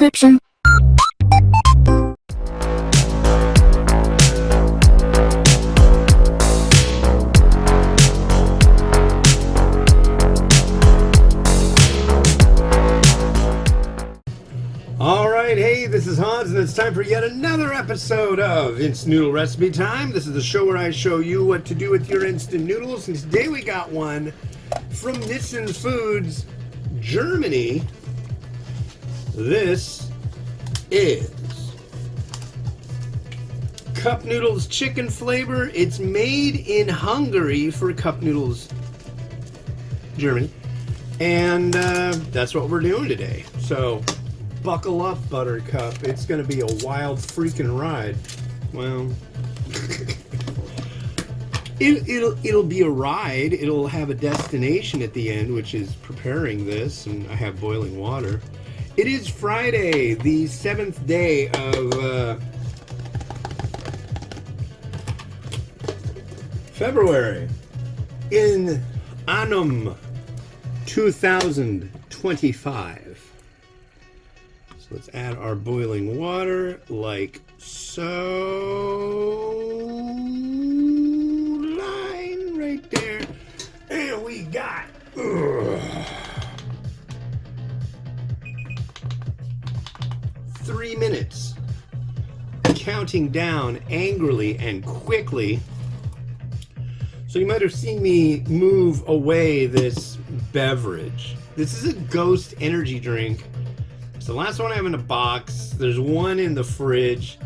description. Alright, hey, this is Hans, and it's time for yet another episode of Instant Noodle Recipe Time. This is the show where I show you what to do with your instant noodles, and today we got one from Nissin Foods, Germany. This is Cup Noodles chicken flavor. It's made in Hungary for Cup Noodles, Germany, and that's what we're doing today. So buckle up, Buttercup. It's going to be a wild freaking ride. Well, it'll be a ride. It'll have a destination at the end, which is preparing this, and I have boiling water. It is Friday, the 7th day of February in Annum 2025. Let's add our boiling water like so. Line right there. And we got 3 minutes. Counting down angrily and quickly. So you might have seen me move away this beverage. This is a Ghost energy drink. It's the last one I have in a box. There's one in the fridge.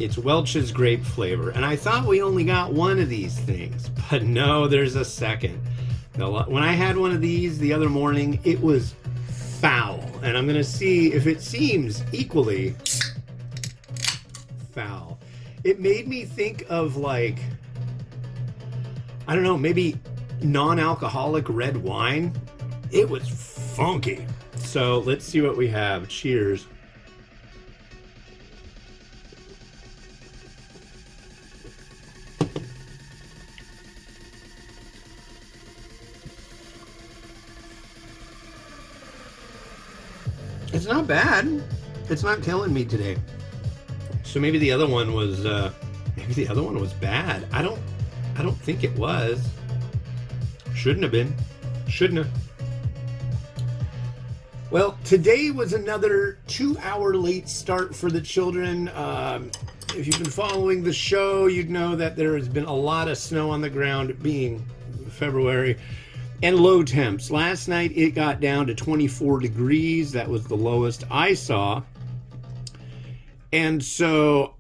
It's Welch's grape flavor. And I thought we only got one of these things, but no, there's a second. When I had one of these the other morning, it was foul. And I'm gonna see if it seems equally foul. It made me think of, like, I don't know, maybe non-alcoholic red wine. It was funky. So let's see what we have. Cheers. It's not bad. It's not killing me today. So maybe the other one was bad. I don't think it was. Shouldn't have been. Shouldn't have. Well, today was another 2-hour late start for the children. If you've been following the show, you'd know that there has been a lot of snow on the ground, being February, and low temps. Last night it got down to 24 degrees. That was the lowest I saw. And so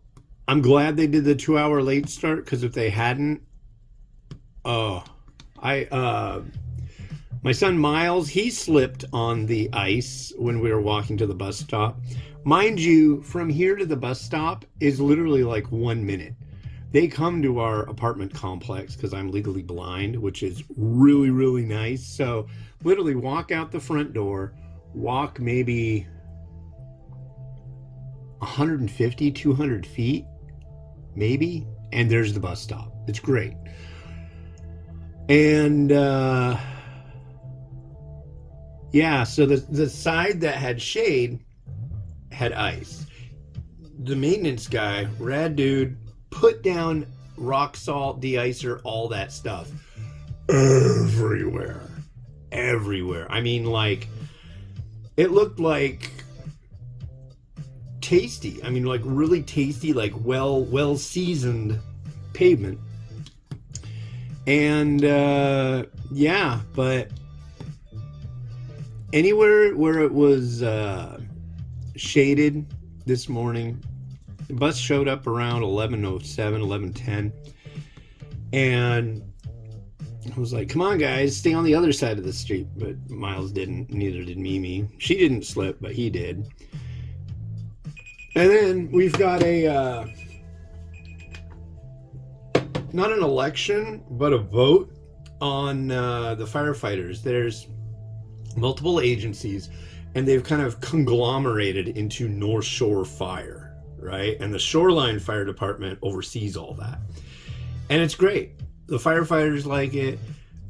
I'm glad they did the 2-hour late start, because if they hadn't, my son Miles, he slipped on the ice when we were walking to the bus stop. Mind you, from here to the bus stop is literally like 1 minute. They come to our apartment complex because I'm legally blind, which is really, really nice. So literally walk out the front door, walk maybe 150, 200 feet, maybe, and there's the bus stop. It's great. And yeah, so the side that had shade had ice. The maintenance guy, rad dude, put down rock salt, de-icer, all that stuff. Everywhere. I mean, like, it looked like tasty. I mean, like, really tasty, like well seasoned pavement. And yeah, but anywhere where it was shaded this morning, the bus showed up around 11:07, 11:10, and I was like, come on guys, stay on the other side of the street. But Miles didn't, neither did Mimi. She didn't slip, but he did. And then we've got a not an election, but a vote on the firefighters. There's multiple agencies, and they've kind of conglomerated into North Shore Fire, right? And the Shoreline Fire Department oversees all that. And it's great. The firefighters like it.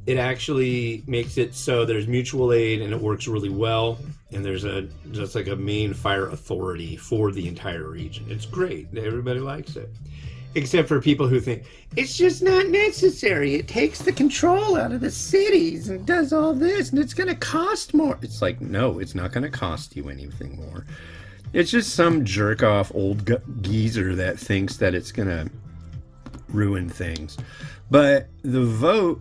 it actually makes it so there's mutual aid and it works really well. And there's just like a main fire authority for the entire region. It's great. Everybody likes it. Except for people who think, it's just not necessary. It takes the control out of the cities and does all this and it's going to cost more. It's like, no, it's not going to cost you anything more. It's just some jerk-off old geezer that thinks that it's going to ruin things. But the vote,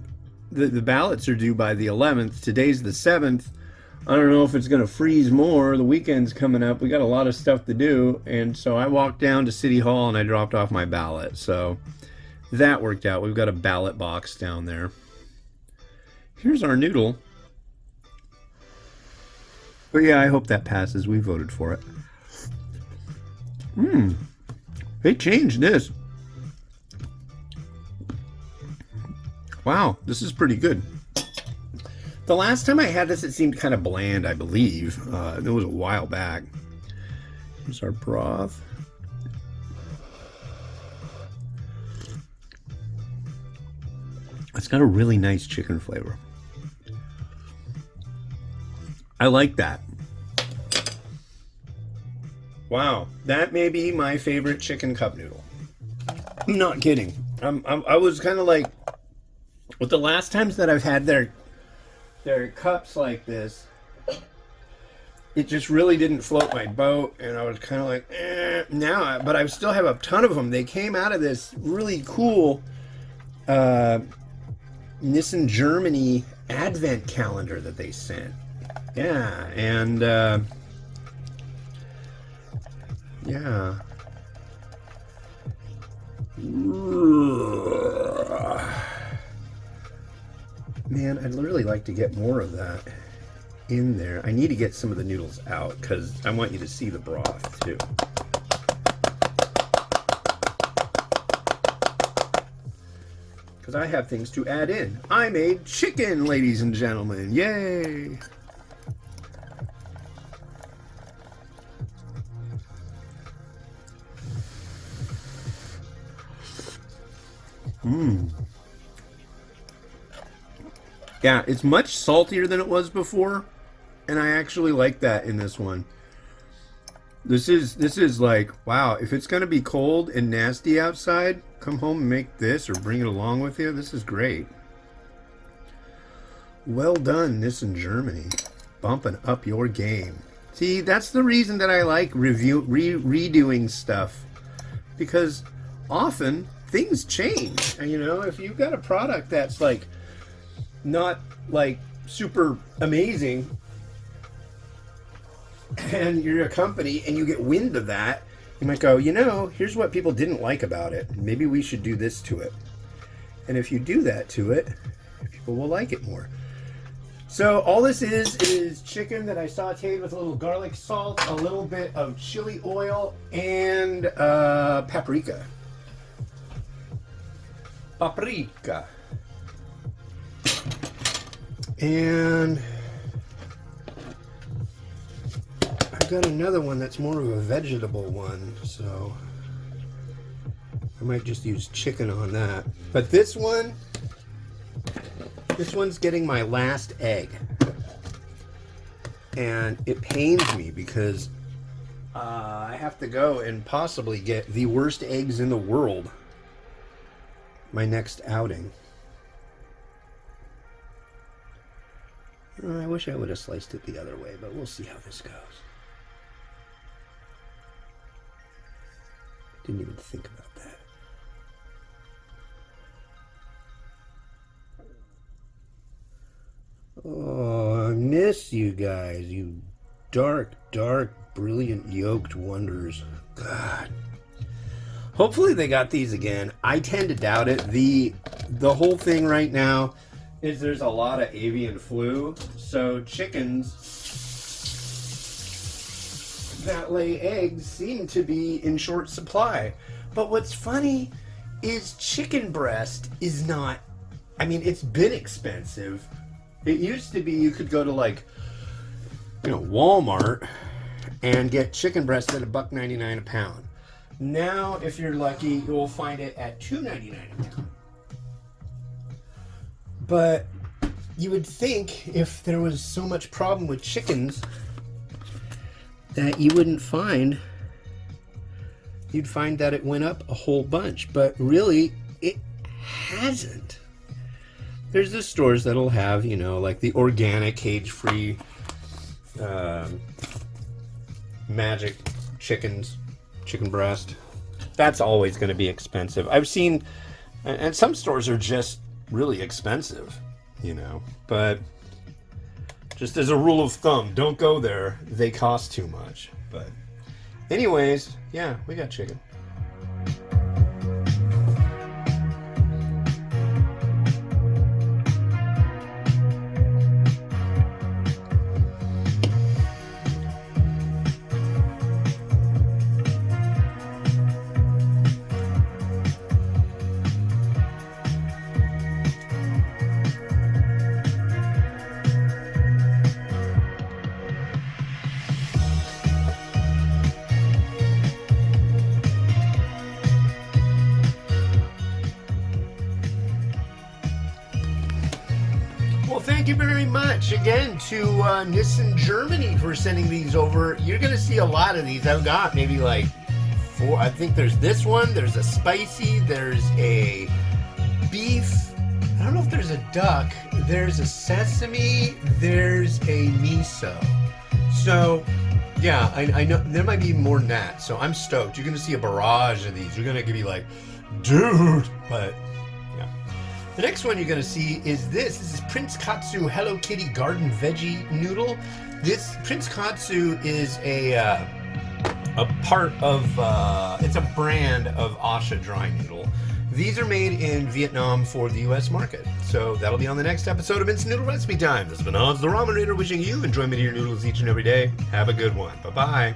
the ballots are due by the 11th. Today's the 7th. I don't know if it's going to freeze more. The weekend's coming up. We got a lot of stuff to do. And so I walked down to City Hall and I dropped off my ballot. So that worked out. We've got a ballot box down there. Here's our noodle. But yeah, I hope that passes. We voted for it. They changed this. Wow, this is pretty good. The last time I had this, it seemed kind of bland, I believe. It was a while back. Here's our broth. It's got a really nice chicken flavor. I like that. Wow, that may be my favorite chicken cup noodle. I'm not kidding. I was kind of like, with the last times that I've had their cups like this, it just really didn't float my boat, and I was kind of like, now, but I still have a ton of them. They came out of this really cool Nissin Germany advent calendar that they sent. Yeah, and yeah. Man, I'd really like to get more of that in there. I need to get some of the noodles out because I want you to see the broth too. Because I have things to add in. I made chicken, ladies and gentlemen. Yay! Yeah, it's much saltier than it was before, and I actually like that in this one. This is like, wow, if it's gonna be cold and nasty outside, come home and make this or bring it along with you. This is great. Well done, Nissin Germany. Bumping up your game. See, that's the reason that I like redoing stuff, because often things change. And you know, if you've got a product that's like not like super amazing and you're a company and you get wind of that, you might go, you know, here's what people didn't like about it. Maybe we should do this to it. And if you do that to it, people will like it more. So all this is chicken that I sauteed with a little garlic salt, a little bit of chili oil, and paprika. And I've got another one that's more of a vegetable one, so I might just use chicken on that. But this one's getting my last egg. And it pains me because I have to go and possibly get the worst eggs in the world my next outing. I wish I would have sliced it the other way, but we'll see how this goes. Didn't even think about that. Oh, I miss you guys, you dark, brilliant, yolked wonders. God. Hopefully they got these again. I tend to doubt it. The whole thing right now is there's a lot of avian flu, so chickens that lay eggs seem to be in short supply. But what's funny is chicken breast is not, I mean, it's been expensive. It used to be you could go to like, you know, Walmart and get chicken breast at $1.99 a pound. Now, if you're lucky, you'll find it at $2.99 a pound. But you would think if there was so much problem with chickens that you wouldn't find, you'd find that it went up a whole bunch, but really it hasn't. There's the stores that'll have, you know, like the organic cage-free magic chickens, chicken breast. That's always going to be expensive. I've seen, and some stores are just really expensive, you know, but just as a rule of thumb, don't go there. They cost too much. But anyways, yeah, we got chicken. Well, thank you very much again to Nissin Germany for sending these over. You're going to see a lot of these. I've got maybe like 4. I think there's this one. There's a spicy. There's a beef. I don't know if there's a duck. There's a sesame. There's a miso. So, yeah, I know there might be more than that. So I'm stoked. You're going to see a barrage of these. You're going to be like, dude. But the next one you're going to see is this. This is Prince Katsu Hello Kitty Garden Veggie Noodle. This Prince Katsu is a part of, it's a brand of Asha dry noodle. These are made in Vietnam for the U.S. market. So that'll be on the next episode of Instant Noodle Recipe Time. This has been Hans the Ramen Raider wishing you enjoyment of your noodles each and every day. Have a good one. Bye-bye.